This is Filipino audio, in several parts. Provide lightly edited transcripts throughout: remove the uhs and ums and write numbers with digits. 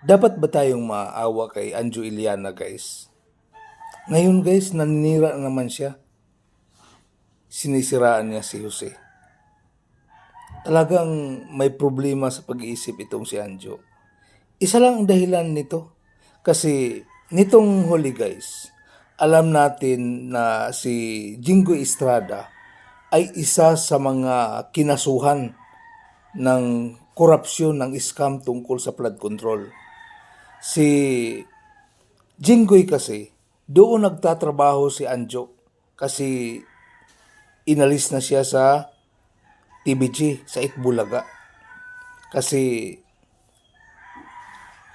Dapat ba tayong maawa kay Anjo Iliana, guys? Ngayon, guys, naninira naman siya. Sinisiraan niya si Jose. Talagang may problema sa pag-iisip itong si Anjo. Isa lang ang dahilan nito. Kasi nitong huli, guys, alam natin na si Jingo Estrada ay isa sa mga kinasuhan ng korupsyon ng scam tungkol sa flood control. Si Jinggoy kasi, doon nagtatrabaho si Anjo kasi inalis na siya sa TBG, sa Itbulaga. Kasi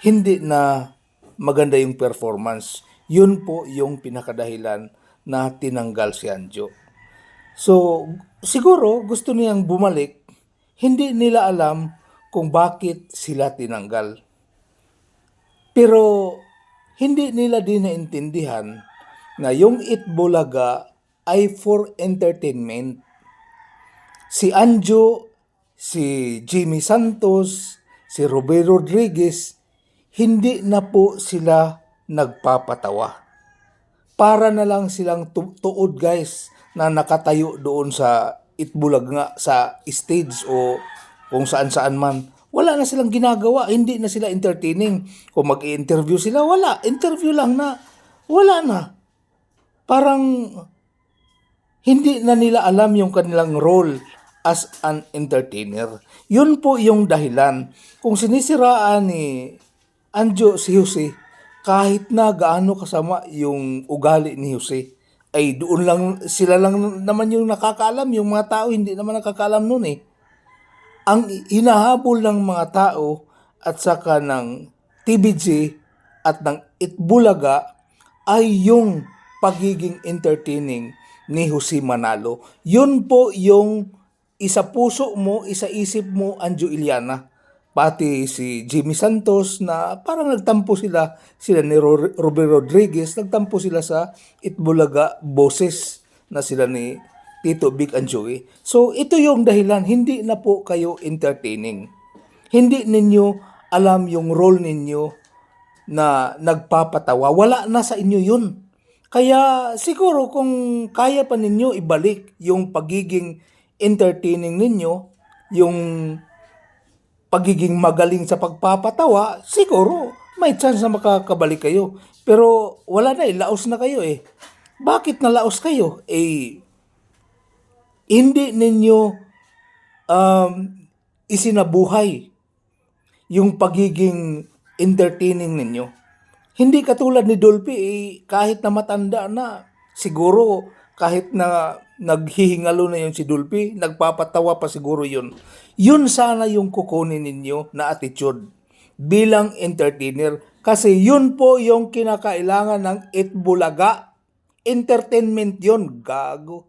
hindi na maganda yung performance. Yun po yung pinakadahilan na tinanggal si Anjo. So, siguro gusto niyang bumalik, hindi nila alam kung bakit sila tinanggal. Pero hindi nila din naintindihan na yung Itbulaga ay for entertainment. Si Anjo, si Jimmy Santos, si Robert Rodriguez, hindi na po sila nagpapatawa. Para na lang silang tuod, guys, na nakatayo doon sa Itbulaga sa stage o kung saan-saan man. Wala na silang ginagawa, hindi na sila entertaining. Kung mag-i-interview sila, wala. Interview lang na. Wala na. Parang hindi na nila alam yung kanilang role as an entertainer. Yun po yung dahilan. Kung sinisiraan ni Anjo si Jose, kahit na gaano kasama yung ugali ni Jose, ay doon lang, sila lang naman yung nakakaalam. Yung mga tao hindi naman nakakaalam nun eh. Ang hinahabol ng mga tao at saka ng TBG at ng Itbulaga ay yung pagiging entertaining ni Jose Manalo. Yun po yung isa puso mo, isa isip mo, Anjo Iliana. Pati si Jimmy Santos na parang nagtampo sila ni Robert Rodriguez, nagtampo sila sa Itbulaga boses na sila ni Tito Vic and Joey. So ito yung dahilan, hindi na po kayo entertaining. Hindi ninyo alam yung role ninyo na nagpapatawa. Wala na sa inyo yun. Kaya siguro kung kaya pa ninyo ibalik yung pagiging entertaining ninyo, yung pagiging magaling sa pagpapatawa, siguro may chance na makakabalik kayo. Pero wala na eh, laos na kayo eh. Bakit na laos kayo? Eh, hindi ninyo um, isinabuhay yung pagiging entertaining ninyo. Hindi katulad ni Dolphy, eh, kahit na matanda na, siguro kahit na naghihingalo na yun si Dolphy, nagpapatawa pa siguro yun. Yun sana yung kukunin ninyo na attitude bilang entertainer. Kasi yun po yung kinakailangan ng Itbulaga. Entertainment yun, gago.